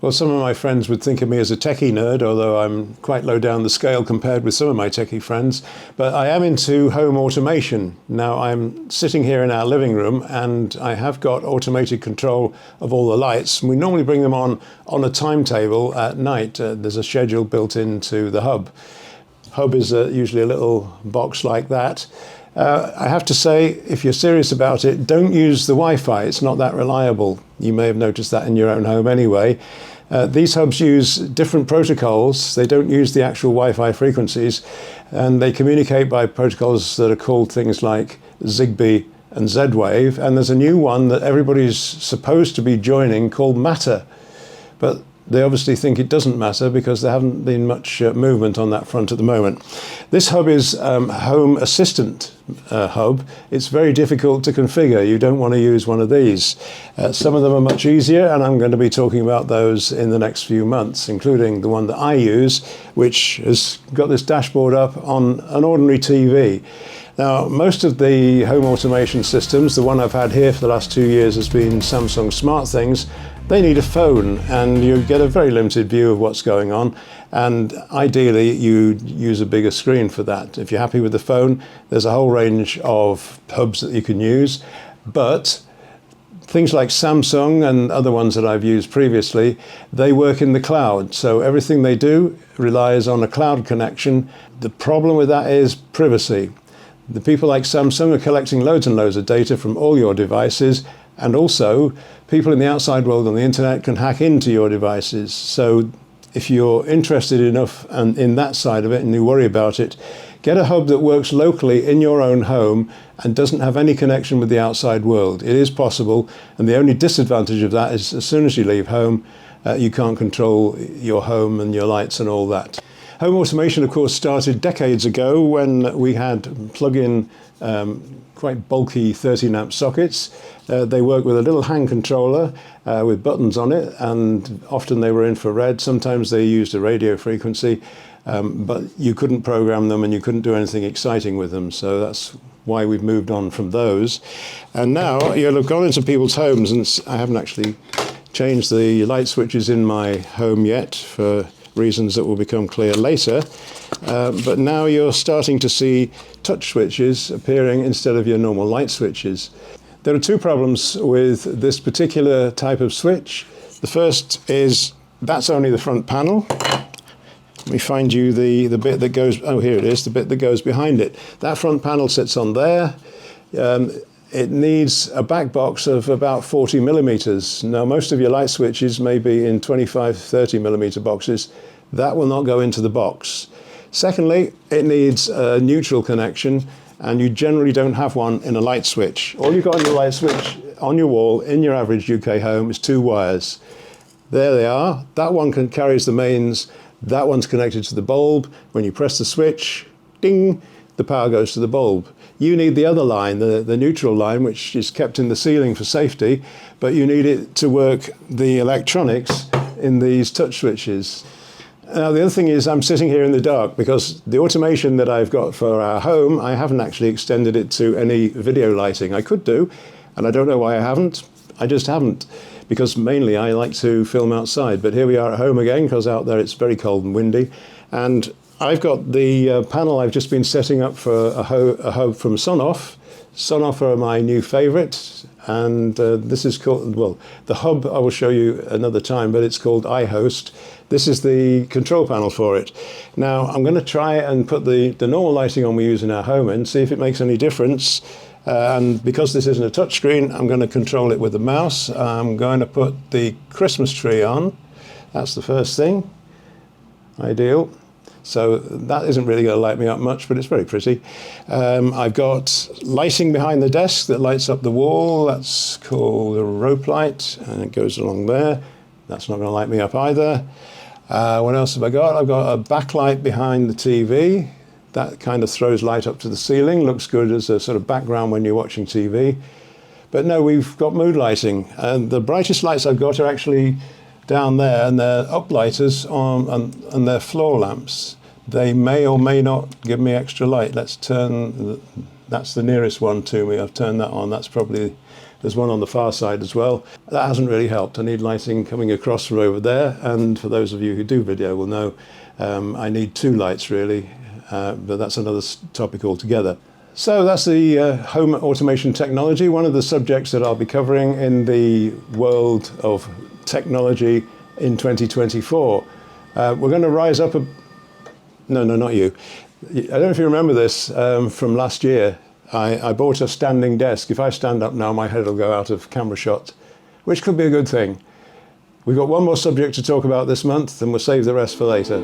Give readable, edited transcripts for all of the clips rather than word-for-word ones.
Well, some of my friends would think of me as a techie nerd, although I'm quite low down the scale compared with some of my techie friends. But I am into home automation. Now, I'm sitting here in our living room and I have got automated control of all the lights. We normally bring them on a timetable at night. There's a schedule built into the hub. Hub is usually a little box like that. I have to say, if you're serious about it, don't use the Wi-Fi. It's not that reliable. You may have noticed that in your own home anyway. These hubs use different protocols. They don't use the actual Wi-Fi frequencies, and they communicate by protocols that are called things like Zigbee and Z-Wave. And there's a new one that everybody's supposed to be joining called Matter. But they obviously think it doesn't matter because there haven't been much movement on that front at the moment. This hub is Home Assistant hub. It's very difficult to configure. You don't want to use one of these. Some of them are much easier, and I'm going to be talking about those in the next few months, including the one that I use, which has got this dashboard up on an ordinary TV. Now, most of the home automation systems, the one I've had here for the last 2 years has been Samsung SmartThings. They need a phone, and you get a very limited view of what's going on, and ideally you use a bigger screen for that. If you're happy with the phone, there's a whole range of hubs that you can use, but things like Samsung and other ones that I've used previously, they work in the cloud, so everything they do relies on a cloud connection. The problem with that is privacy. The people like Samsung are collecting loads and loads of data from all your devices, and also people in the outside world on the internet can hack into your devices. So if you're interested enough in that side of it and you worry about it, get a hub that works locally in your own home and doesn't have any connection with the outside world. It is possible, and the only disadvantage of that is as soon as you leave home, you can't control your home and your lights and all that. Home automation, of course, started decades ago when we had plug-in, quite bulky 13-amp sockets. They work with a little hand controller with buttons on it, and often they were infrared. Sometimes they used a radio frequency, but you couldn't program them and you couldn't do anything exciting with them. So that's why we've moved on from those. And now you'll have gone into people's homes, and I haven't actually changed the light switches in my home yet for reasons that will become clear later, but now you're starting to see touch switches appearing instead of your normal light switches. There are two problems with this particular type of switch. The first is that's only the front panel. Let me find you the bit that goes, oh here it is, the bit that goes behind it. That front panel sits on there. It needs a back box of about 40 millimeters. Now, most of your light switches may be in 25, 30 millimeter boxes. That will not go into the box. Secondly, it needs a neutral connection, and you generally don't have one in a light switch. All you've got on your light switch on your wall in your average UK home is two wires. There they are. That one carries the mains. That one's connected to the bulb. When you press the switch, ding, the power goes to the bulb. You need the other line, the neutral line, which is kept in the ceiling for safety, but you need it to work the electronics in these touch switches. Now, the other thing is I'm sitting here in the dark because the automation that I've got for our home, I haven't actually extended it to any video lighting. I could do, and I don't know why I haven't. I just haven't, because mainly I like to film outside. But here we are at home again, because out there it's very cold and windy. And I've got the panel I've just been setting up for a hub from Sonoff. Sonoff are my new favourite, and this is called, well, the hub I will show you another time, but it's called iHost. This is the control panel for it. Now, I'm going to try and put the normal lighting on we use in our home and see if it makes any difference. And because this isn't a touchscreen, I'm going to control it with the mouse. I'm going to put the Christmas tree on. That's the first thing. Ideal. So that isn't really going to light me up much, but it's very pretty. I've got lighting behind the desk that lights up the wall. That's called a rope light, and it goes along there. That's not going to light me up either. What else have I got? I've got a backlight behind the TV. That kind of throws light up to the ceiling. Looks good as a sort of background when you're watching TV. But no, we've got mood lighting. And the brightest lights I've got are actually down there, and they're uplighters and they're floor lamps. They may or may not give me extra light. Let's turn That's the nearest one to me. I've turned that on. That's probably, there's one on the far side as well. That hasn't really helped. I need lighting coming across from over there. And for those of you who do video will know, I need two lights really, but that's another topic altogether. So that's the home automation technology, one of the subjects that I'll be covering in the world of technology in 2024. We're going to rise up no, not you. I don't know if you remember this from last year. I bought a standing desk. If I stand up now, my head will go out of camera shot, which could be a good thing. We've got one more subject to talk about this month, and we'll save the rest for later.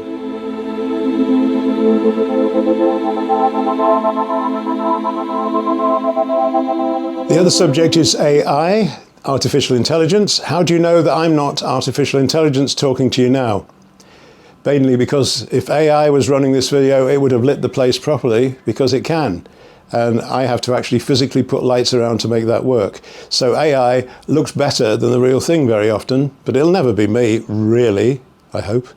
The other subject is AI, artificial intelligence. How do you know that I'm not artificial intelligence talking to you now? Mainly because if AI was running this video, it would have lit the place properly, because it can. And I have to actually physically put lights around to make that work. So AI looks better than the real thing very often, but it'll never be me, really, I hope.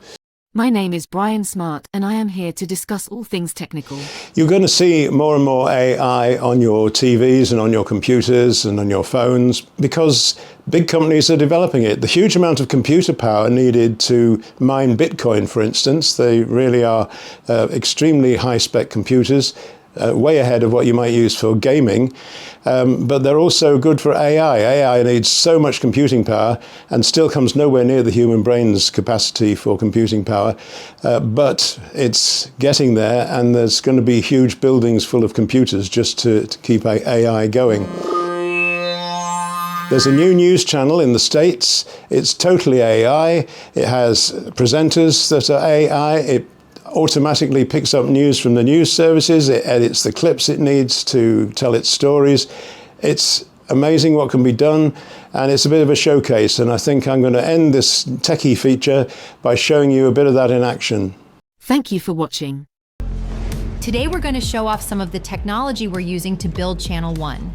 My name is Brian Smart, and I am here to discuss all things technical. You're going to see more and more AI on your TVs and on your computers and on your phones because big companies are developing it. The huge amount of computer power needed to mine Bitcoin, for instance, they really are extremely high-spec computers. Way ahead of what you might use for gaming, but they're also good for AI. AI needs so much computing power and still comes nowhere near the human brain's capacity for computing power, but it's getting there, and there's going to be huge buildings full of computers just to keep AI going. There's a new news channel in the States. It's totally AI. It has presenters that are AI. It automatically picks up news from the news services. It edits the clips it needs to tell its stories. It's amazing what can be done, and it's a bit of a showcase, and I think I'm going to end this techie feature by showing you a bit of that in action. Thank you for watching. Today we're going to show off some of the technology we're using to build Channel 1.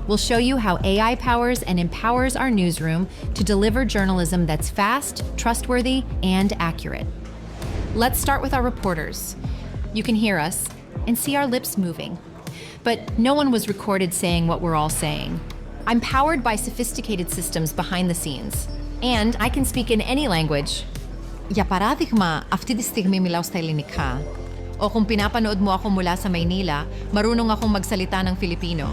We'll show you how AI powers and empowers our newsroom to deliver journalism that's fast, trustworthy, and accurate. Let's start with our reporters. You can hear us and see our lips moving, but no one was recorded saying what we're all saying. I'm powered by sophisticated systems behind the scenes, and I can speak in any language. Για παράδειγμα, αυτή τη στιγμή μιλάω στα ελληνικά. O kung pinapanood mo ako mula sa Maynila, marunong akong magsalita ng Filipino.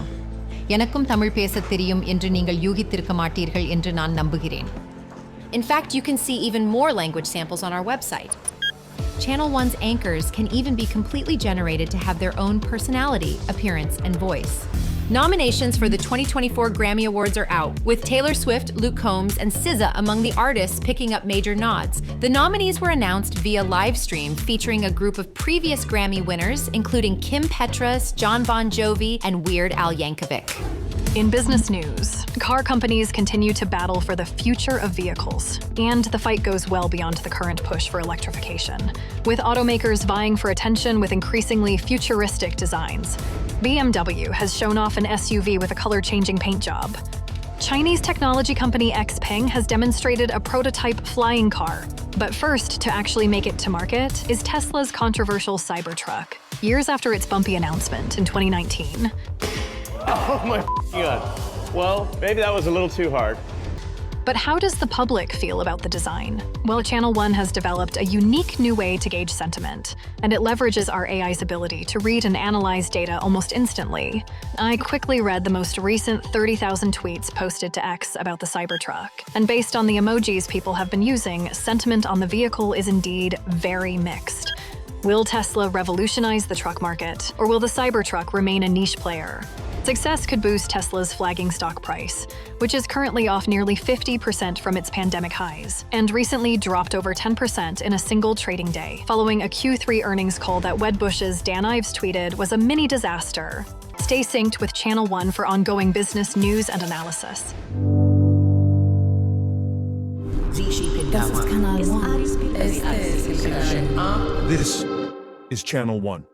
எனக்கும் தமிழ் பேசத் தெரியும் என்று நீங்கள் யூகித்திருக்க மாட்டீர்கள் என்று நான் நம்புகிறேன். In fact, you can see even more language samples on our website. Channel 1's anchors can even be completely generated to have their own personality, appearance, and voice. Nominations for the 2024 Grammy Awards are out, with Taylor Swift, Luke Combs, and SZA among the artists picking up major nods. The nominees were announced via live stream featuring a group of previous Grammy winners, including Kim Petras, Jon Bon Jovi, and Weird Al Yankovic. In business news, car companies continue to battle for the future of vehicles, and the fight goes well beyond the current push for electrification, with automakers vying for attention with increasingly futuristic designs. BMW has shown off an SUV with a color-changing paint job. Chinese technology company XPeng has demonstrated a prototype flying car. But first, to actually make it to market, is Tesla's controversial Cybertruck, years after its bumpy announcement in 2019. Oh my God. Well, maybe that was a little too hard. But how does the public feel about the design? Well, Channel 1 has developed a unique new way to gauge sentiment, and it leverages our AI's ability to read and analyze data almost instantly. I quickly read the most recent 30,000 tweets posted to X about the Cybertruck, and based on the emojis people have been using, sentiment on the vehicle is indeed very mixed. Will Tesla revolutionize the truck market, or will the Cybertruck remain a niche player? Success could boost Tesla's flagging stock price, which is currently off nearly 50% from its pandemic highs, and recently dropped over 10% in a single trading day, following a Q3 earnings call that Wedbush's Dan Ives tweeted was a mini disaster. Stay synced with Channel 1 for ongoing business news and analysis. This is Channel 1.